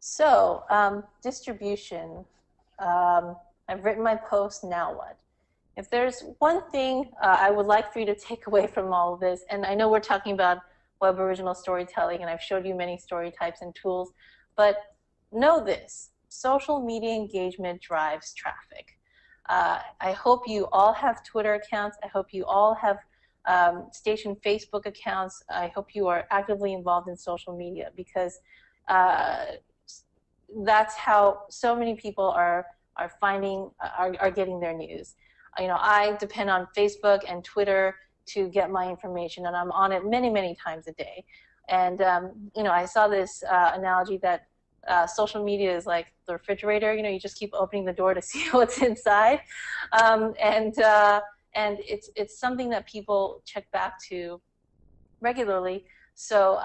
So, distribution. I've written my post, now what? If there's one thing I would like for you to take away from all of this, and I know we're talking about web original storytelling, and I've showed you many story types and tools, but know this: social media engagement drives traffic. I hope you all have Twitter accounts. I hope you all have station Facebook accounts. I hope you are actively involved in social media, because uh, that's how so many people are getting their news. I depend on Facebook and Twitter to get my information, and I'm on it many times a day. And I saw this analogy that social media is like the refrigerator. You just keep opening the door to see what's inside, and it's something that people check back to regularly. So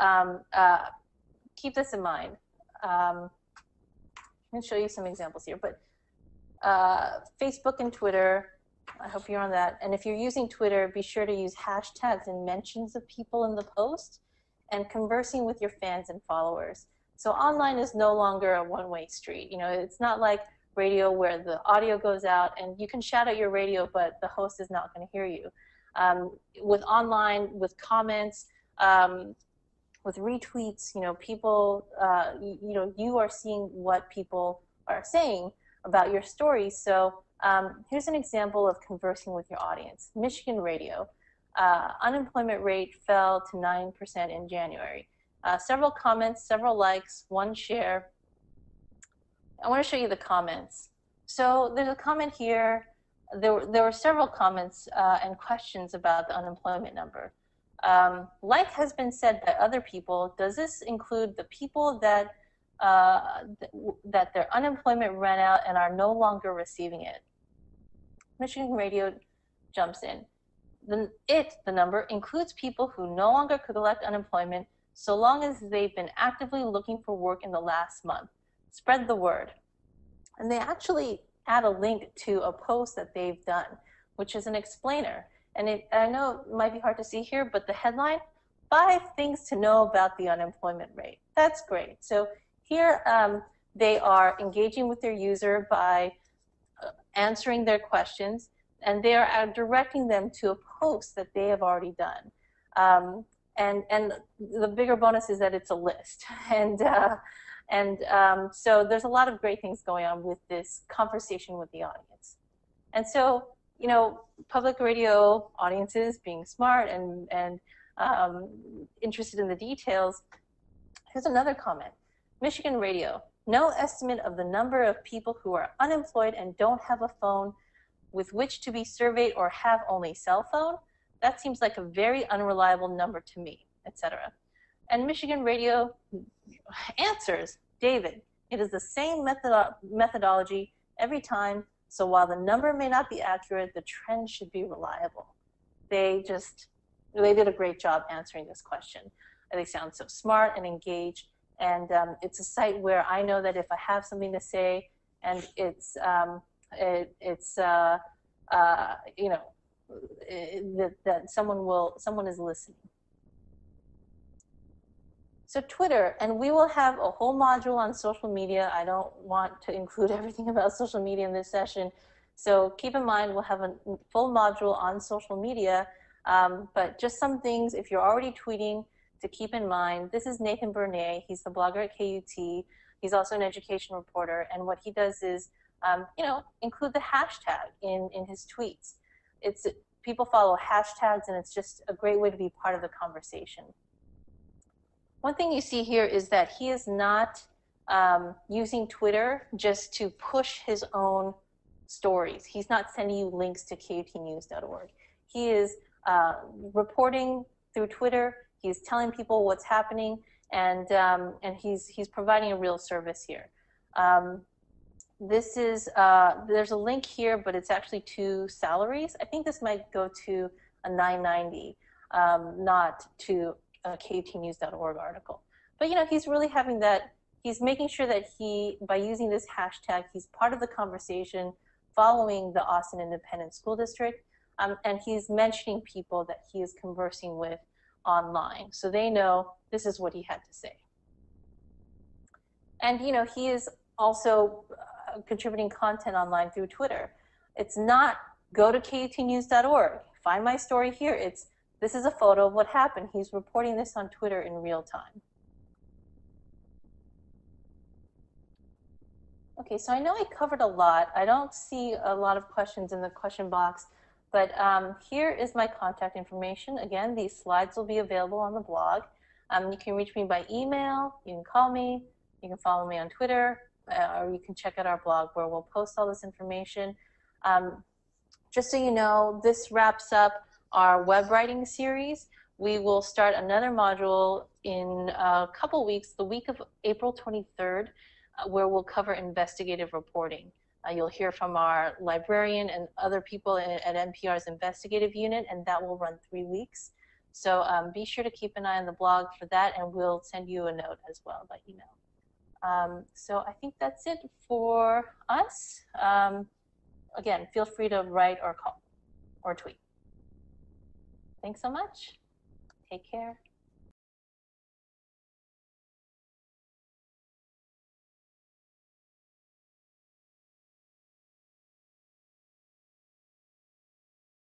keep this in mind. I'm going to show you some examples here, but Facebook and Twitter, I hope you're on that. And if you're using Twitter, be sure to use hashtags and mentions of people in the post, and conversing with your fans and followers. So online is no longer a one-way street. It's not like radio where the audio goes out and you can shout at your radio, but the host is not going to hear you. With online, with comments, with retweets, people, you are seeing what people are saying about your story. So here's an example of conversing with your audience. Michigan radio. Unemployment rate fell to 9% in January. Several comments, several likes, one share. I want to show you the comments. So there's a comment here. There were several comments and questions about the unemployment number. Like has been said by other people, does this include the people that their unemployment ran out and are no longer receiving it? Michigan Radio jumps in. The number includes people who no longer collect unemployment so long as they've been actively looking for work in the last month. Spread the word. And they actually add a link to a post that they've done, which is an explainer. And I know it might be hard to see here, but the headline, 5 things to know about the unemployment rate. That's great. So here they are engaging with their user by answering their questions, and they are directing them to a post that they have already done. And the bigger bonus is that it's a list. So there's a lot of great things going on with this conversation with the audience. And so, public radio audiences being smart and interested in the details. Here's another comment. Michigan Radio, no estimate of the number of people who are unemployed and don't have a phone with which to be surveyed or have only cell phone. That seems like a very unreliable number to me, etc. And Michigan Radio answers, David, it is the same methodology every time, so while the number may not be accurate, the trend should be reliable. They did a great job answering this question. They sound so smart and engaged, and it's a site where I know that if I have something to say and that someone is listening. So Twitter, and we will have a whole module on social media. I don't want to include everything about social media in this session. So keep in mind, we'll have a full module on social media, but just some things, if you're already tweeting, to keep in mind. This is Nathan Bernay. He's the blogger at KUT. He's also an education reporter, and what he does is, include the hashtag in his tweets. People follow hashtags, and it's just a great way to be part of the conversation. One thing you see here is that he is not using Twitter just to push his own stories. He's not sending you links to KUTnews.org. He is reporting through Twitter. He's telling people what's happening, and he's providing a real service here. This is there's a link here, but it's actually to salaries. I think this might go to a 990, not to a KUTnews.org article. But he's really having that. He's making sure that by using this hashtag, he's part of the conversation, following the Austin Independent School District, and he's mentioning people that he is conversing with online, so they know this is what he had to say. And you know, he is also contributing content online through Twitter. It's not go to KUTnews.org, find my story here. It's this is a photo of what happened. He's reporting this on Twitter in real time. Okay, so I know I covered a lot. I don't see a lot of questions in the question box, but here is my contact information. Again, these slides will be available on the blog. You can reach me by email, you can call me, you can follow me on Twitter, or you can check out our blog where we'll post all this information. Just so you know, this wraps up our web writing series. We will start another module in a couple weeks, the week of April 23rd, where we'll cover investigative reporting. You'll hear from our librarian and other people at NPR's investigative unit, and that will run 3 weeks. So be sure to keep an eye on the blog for that, and we'll send you a note as well by email. So I think that's it for us. Again, feel free to write or call or tweet. Thanks so much. Take care.